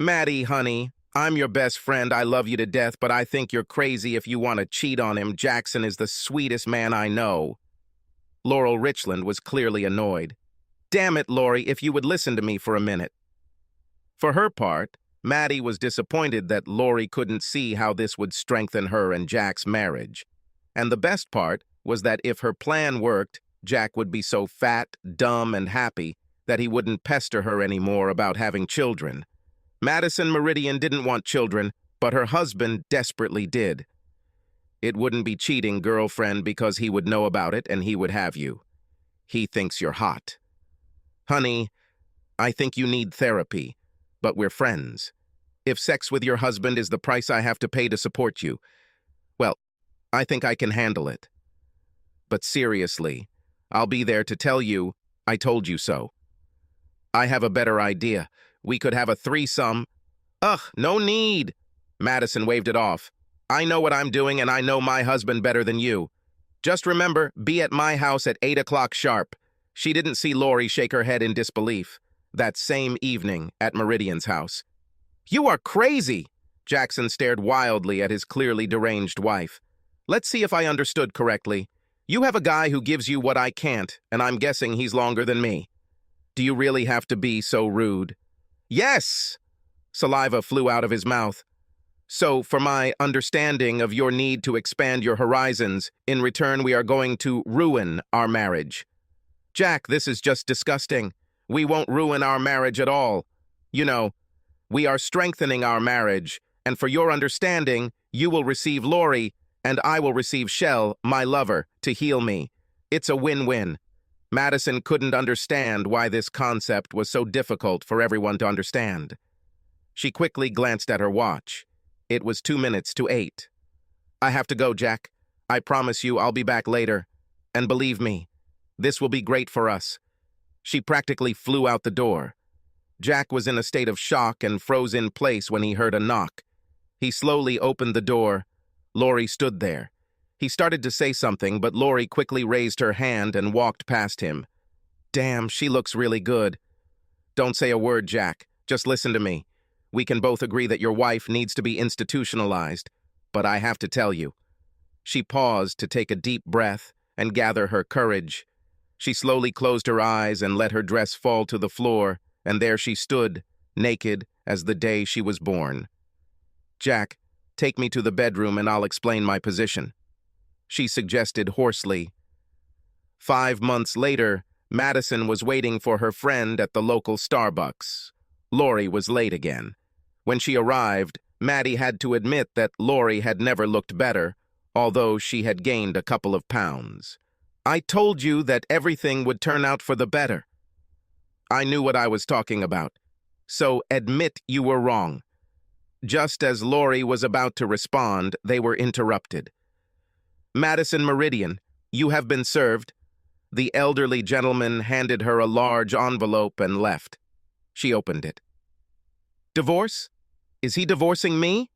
Maddie, honey, I'm your best friend. I love you to death, but I think you're crazy if you want to cheat on him. Jackson is the sweetest man I know. Laurel Richland was clearly annoyed. Damn it, Lori, if you would listen to me for a minute. For her part, Maddie was disappointed that Lori couldn't see how this would strengthen her and Jack's marriage. And the best part was that if her plan worked, Jack would be so fat, dumb, and happy that he wouldn't pester her anymore about having children. Madison Meridian didn't want children, but her husband desperately did. It wouldn't be cheating, girlfriend, because he would know about it and he would have you. He thinks you're hot. Honey, I think you need therapy, but we're friends. If sex with your husband is the price I have to pay to support you, well, I think I can handle it. But seriously, I'll be there to tell you, I told you so. I have a better idea. We could have a threesome. Ugh, no need. Madison waved it off. I know what I'm doing and I know my husband better than you. Just remember, be at my house at 8 o'clock sharp. She didn't see Lori shake her head in disbelief. That same evening at Meridian's house. You are crazy! Jackson stared wildly at his clearly deranged wife. Let's see if I understood correctly. You have a guy who gives you what I can't, and I'm guessing he's longer than me. Do you really have to be so rude? Yes! Saliva flew out of his mouth. So, for my understanding of your need to expand your horizons, in return we are going to ruin our marriage. Jack, this is just disgusting. We won't ruin our marriage at all. You know, we are strengthening our marriage, and for your understanding, you will receive Lori, and I will receive Shell, my lover, to heal me. It's a win-win. Madison couldn't understand why this concept was so difficult for everyone to understand. She quickly glanced at her watch. It was 2 minutes to 8. I have to go, Jack. I promise you I'll be back later. And believe me, this will be great for us. She practically flew out the door. Jack was in a state of shock and froze in place when he heard a knock. He slowly opened the door. Lori stood there. He started to say something, but Lori quickly raised her hand and walked past him. Damn, she looks really good. Don't say a word, Jack. Just listen to me. We can both agree that your wife needs to be institutionalized, but I have to tell you. She paused to take a deep breath and gather her courage. She slowly closed her eyes and let her dress fall to the floor, and there she stood, naked as the day she was born. Jack, take me to the bedroom and I'll explain my position. She suggested hoarsely. 5 months later, Madison was waiting for her friend at the local Starbucks. Lori was late again. When she arrived, Maddie had to admit that Lori had never looked better, although she had gained a couple of pounds. I told you that everything would turn out for the better. I knew what I was talking about. So admit you were wrong. Just as Lori was about to respond, they were interrupted. Madison Meridian, you have been served. The elderly gentleman handed her a large envelope and left. She opened it. Divorce? Is he divorcing me?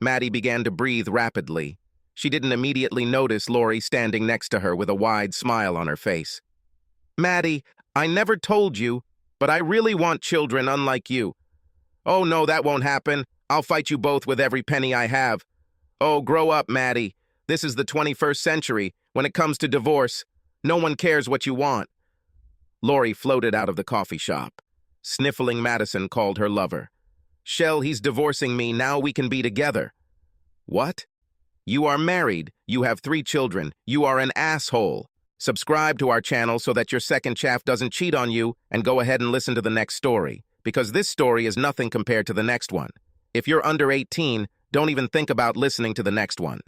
Maddie began to breathe rapidly. She didn't immediately notice Lori standing next to her with a wide smile on her face. Maddie, I never told you, but I really want children unlike you. Oh no, that won't happen. I'll fight you both with every penny I have. Oh, grow up, Maddie. This is the 21st century. When it comes to divorce, no one cares what you want. Lori floated out of the coffee shop. Sniffling Madison called her lover. Shell, he's divorcing me. Now we can be together. What? You are married. You have 3 children. You are an asshole. Subscribe to our channel so that your second chaff doesn't cheat on you, and go ahead and listen to the next story, because this story is nothing compared to the next one. If you're under 18, don't even think about listening to the next one.